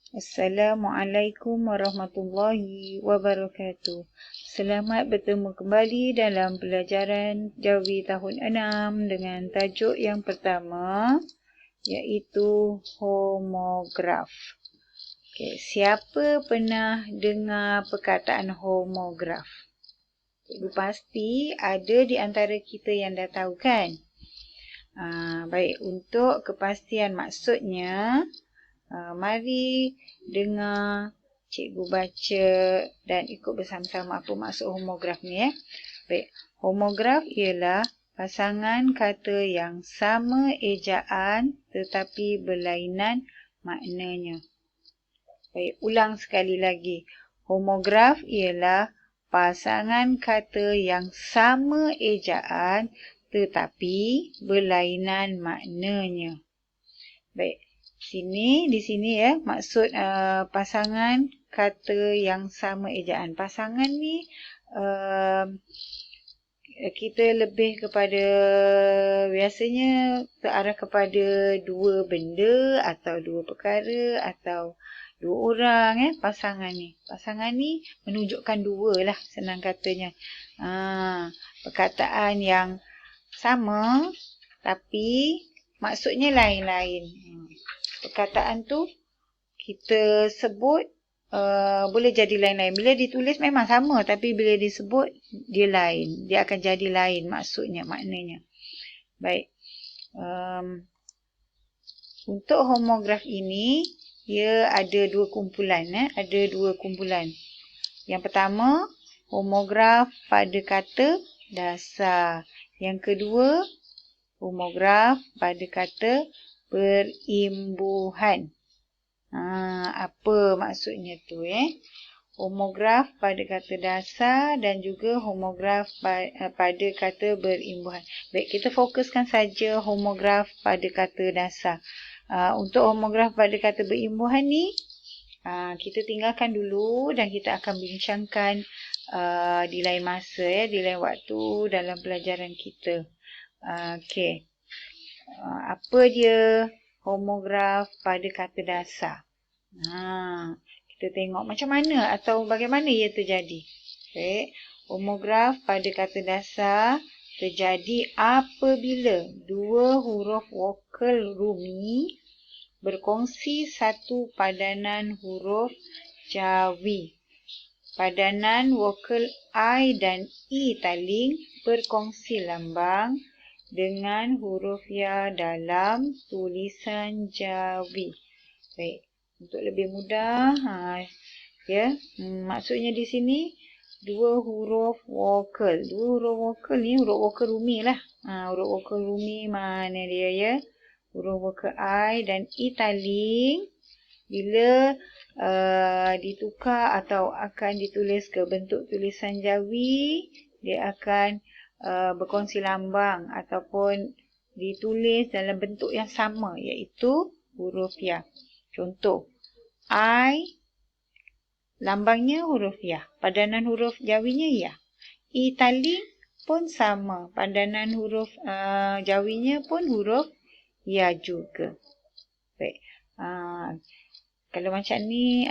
Assalamualaikum warahmatullahi wabarakatuh. Selamat bertemu kembali dalam pelajaran Jawi tahun 6 dengan tajuk yang pertama iaitu homograf. Siapa pernah dengar perkataan homograf? Cikgu pasti ada di antara kita yang dah tahu kan? Baik, untuk kepastian maksudnya, mari dengar cikgu baca dan ikut bersama-sama apa maksud homograf ni. Baik, homograf ialah pasangan kata yang sama ejaan tetapi berlainan maknanya. Baik, ulang sekali lagi. Homograf ialah pasangan kata yang sama ejaan tetapi berlainan maknanya. Baik. Di sini maksud pasangan kata yang sama ejaan. Pasangan ni kita lebih kepada biasanya terarah kepada dua benda atau dua perkara atau dua orang pasangan ni. Pasangan ni menunjukkan dua lah senang katanya. Perkataan yang sama tapi maksudnya lain-lain. Perkataan tu kita sebut boleh jadi lain-lain. Bila ditulis memang sama tapi bila disebut dia lain. Dia akan jadi lain maksudnya, maknanya. Baik. Untuk homograf ini ia ada dua kumpulan. Ada dua kumpulan. Yang pertama, homograf pada kata dasar. Yang kedua, homograf pada kata berimbuhan. Apa maksudnya tu? Homograf pada kata dasar dan juga homograf pada kata berimbuhan. Baik, kita fokuskan saja homograf pada kata dasar. Untuk homograf pada kata berimbuhan ni, kita tinggalkan dulu dan kita akan bincangkan di lain masa, di lain waktu dalam pelajaran kita. Okey. Apa dia homograf pada kata dasar? Kita tengok macam mana atau bagaimana ia terjadi. Okay. Homograf pada kata dasar terjadi apabila dua huruf vokal rumi berkongsi satu padanan huruf Jawi. Padanan vokal I dan I taling berkongsi lambang dengan huruf ya dalam tulisan Jawi. Baik, untuk lebih mudah, maksudnya di sini dua huruf vokal. Dua huruf vokal ni huruf vokal rumi lah. Huruf vokal rumi mana dia Huruf vokal I dan I taling bila ditukar atau akan ditulis ke bentuk tulisan Jawi, dia akan berkongsi lambang ataupun ditulis dalam bentuk yang sama iaitu huruf ya. Contoh, I lambangnya huruf ya, padanan huruf Jawinya ya. I taling pun sama, padanan huruf Jawinya pun huruf ya juga. Baik. Kalau macam ni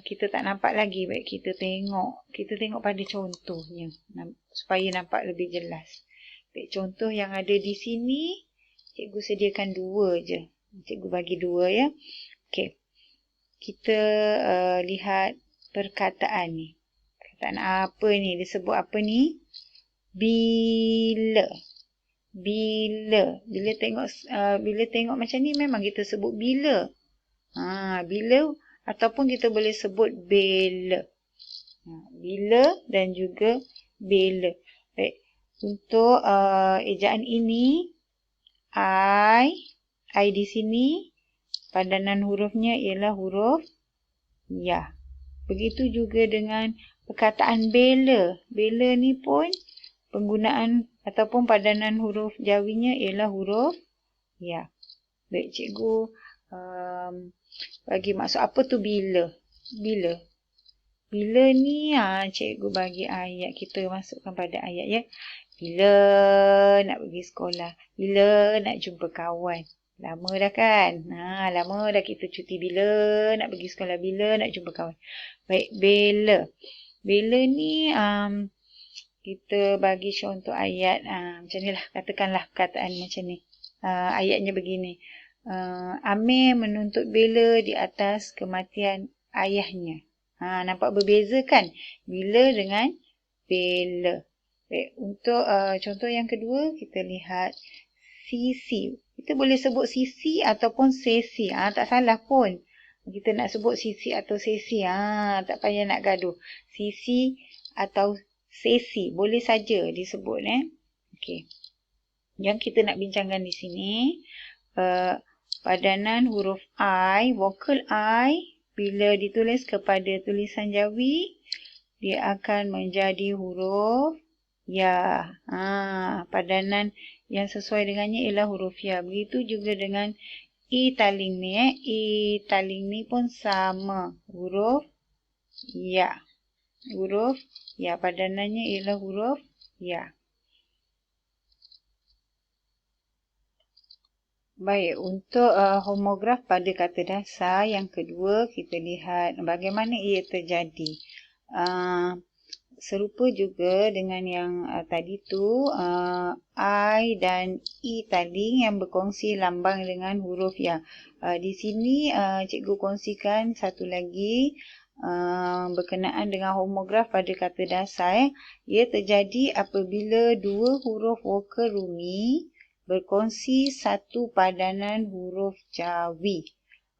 kita tak nampak lagi. Baik, kita tengok pada contohnya supaya nampak lebih jelas. Baik, contoh yang ada di sini cikgu sediakan dua je. Cikgu bagi dua ya. Okey. Kita lihat perkataan ni. Perkataan apa ni? Disebut apa ni? Bila. Bila tengok macam ni memang kita sebut bila. Bila ataupun kita boleh sebut bela. Bila dan juga bela. Baik. Untuk ejaan ini, I di sini padanan hurufnya ialah huruf ya. Begitu juga dengan perkataan bela. Bela ni pun penggunaan ataupun padanan huruf Jawinya ialah huruf ya. Baik, cikgu bagi maksud apa tu bila. Bila ni cikgu bagi ayat, kita masukkan pada ayat ya. Bila nak pergi sekolah, bila nak jumpa kawan, Lama dah kan? Lama dah kita cuti bila, nak pergi sekolah bila, nak jumpa kawan. Baik, bila. Bila ni kita bagi contoh ayat macam ni lah. Katakanlah perkataan macam ni. Ayatnya begini. Amir menuntut bela di atas kematian ayahnya. Nampak berbeza kan? Bila dengan bela. Baik, untuk contoh yang kedua, kita lihat sisi. Kita boleh sebut sisi ataupun sesi. Tak salah pun. Kita nak sebut sisi atau sesi. Tak payah nak gaduh. Sisi atau sesi. Boleh saja disebut. Okey. Yang kita nak bincangkan di sini. Padanan huruf I, vokal I. Bila ditulis kepada tulisan Jawi, dia akan menjadi huruf ya. Padanan yang sesuai dengannya ialah huruf ya. Begitu juga dengan I taling ni. I taling ni pun sama. Huruf ya. Huruf ya. Padanannya ialah huruf ya. Baik, untuk homograf pada kata dasar yang kedua, kita lihat bagaimana ia terjadi. Serupa juga dengan yang tadi tu, I dan I taling yang berkongsi lambang dengan huruf ya. Di sini cikgu kongsikan satu lagi berkenaan dengan homograf pada kata dasar. Ia terjadi apabila dua huruf vokal rumi berkongsi satu padanan huruf Jawi.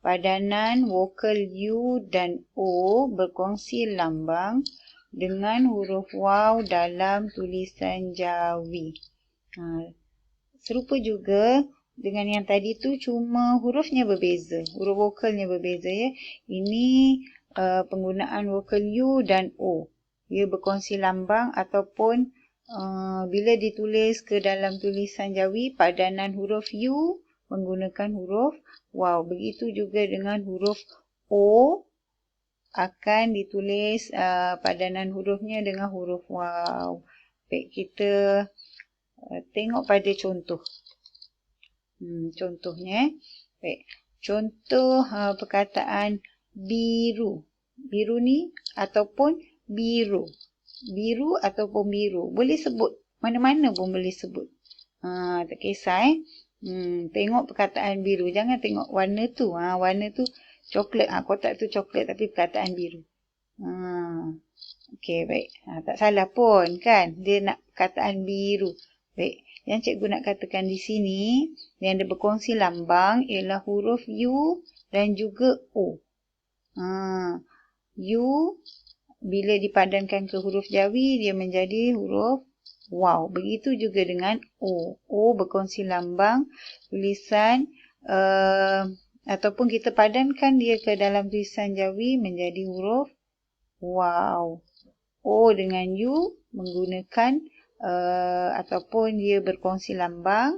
Padanan vokal U dan O berkongsi lambang dengan huruf waw dalam tulisan Jawi. Serupa juga dengan yang tadi tu, cuma hurufnya berbeza. Huruf vokalnya berbeza ya. Ini penggunaan vokal U dan O. Ia berkongsi lambang ataupun bila ditulis ke dalam tulisan Jawi, padanan huruf U menggunakan huruf waw. Begitu juga dengan huruf O akan ditulis padanan hurufnya dengan huruf waw. Baik, kita tengok pada contoh. Contohnya. Baik. Contoh perkataan biru. Biru ni ataupun biru. Biru ataupun biru. Boleh sebut. Mana-mana pun boleh sebut. Tak kisah tengok perkataan biru. Jangan tengok warna tu. Warna tu coklat. Kotak tu coklat tapi perkataan biru. Okey, baik. Tak salah pun kan. Dia nak perkataan biru. Baik. Yang cikgu nak katakan di sini, yang dia berkongsi lambang ialah huruf U dan juga O. U bila dipadankan ke huruf Jawi, dia menjadi huruf waw. Begitu juga dengan O. O berkongsi lambang tulisan ataupun kita padankan dia ke dalam tulisan Jawi menjadi huruf waw. O dengan U menggunakan ataupun dia berkongsi lambang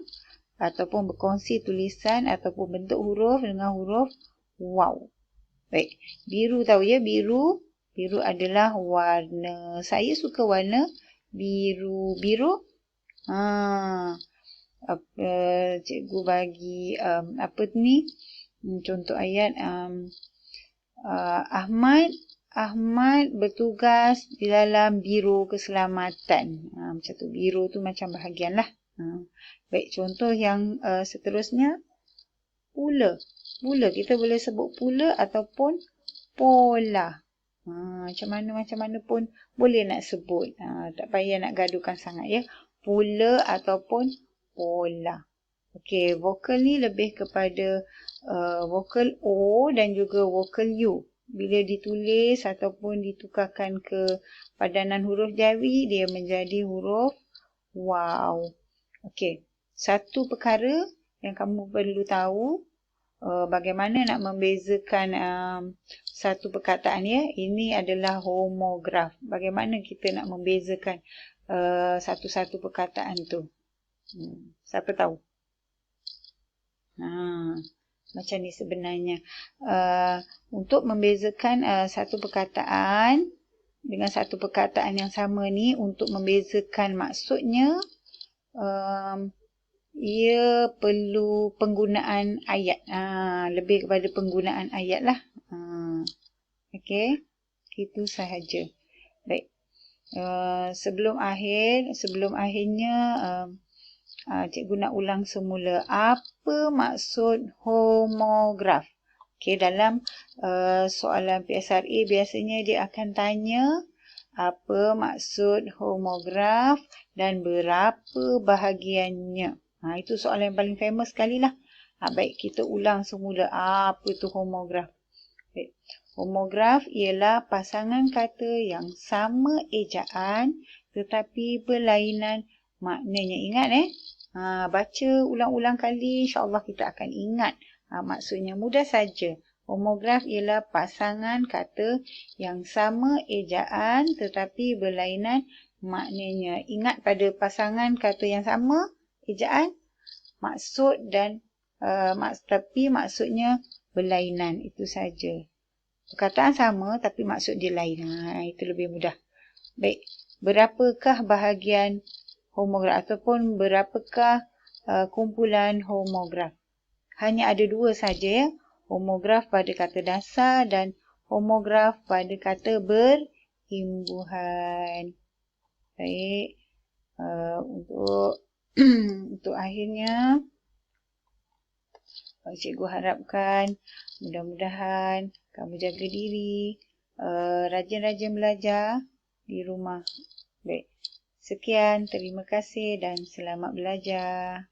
ataupun berkongsi tulisan ataupun bentuk huruf dengan huruf waw. Baik, biru tahu ya, biru. Biru adalah warna. Saya suka warna biru. Biru. Cikgu bagi apa ni? Contoh ayat. Ahmad bertugas di dalam biro keselamatan. Macam tu. Biro tu macam bahagian lah. Baik, contoh yang seterusnya. Pula. Pula. Kita boleh sebut pula ataupun pola. Macam mana pun boleh nak sebut. Tak payah nak gaduhkan sangat ya. Pula ataupun pola. Okey, vokal ni lebih kepada vokal O dan juga vokal U. Bila ditulis ataupun ditukarkan ke padanan huruf Jawi, dia menjadi huruf waw. Okey, satu perkara yang kamu perlu tahu, bagaimana nak membezakan satu perkataan ya. Ini adalah homograf. Bagaimana kita nak membezakan satu-satu perkataan tu. Siapa tahu? Macam ni sebenarnya. Untuk membezakan satu perkataan dengan satu perkataan yang sama ni, untuk membezakan maksudnya, ia perlu penggunaan ayat. Lebih kepada penggunaan ayat lah. Okey, itu sahaja. Baik. Sebelum akhirnya cikgu nak ulang semula. Apa maksud homograf? Okey, dalam soalan PSRA biasanya dia akan tanya apa maksud homograf dan berapa bahagiannya. Itu soalan yang paling famous sekali lah. Baik, kita ulang semula. Apa itu homograf? Baik. Homograf ialah pasangan kata yang sama ejaan tetapi berlainan maknanya. Ingat baca ulang-ulang kali, insya-Allah kita akan ingat maksudnya. Mudah saja. Homograf ialah pasangan kata yang sama ejaan tetapi berlainan maknanya. Ingat pada pasangan kata yang sama ejaan, maksud dan tapi maksudnya berlainan. Itu saja. Perkataan sama tapi maksud dia lain. Itu lebih mudah. Baik. Berapakah bahagian homograf ataupun berapakah kumpulan homograf? Hanya ada dua saja. Homograf pada kata dasar dan homograf pada kata berimbuhan. Baik. Untuk akhirnya, cikgu harapkan mudah-mudahan kamu jaga diri, rajin-rajin belajar di rumah. Baik. Sekian, terima kasih dan selamat belajar.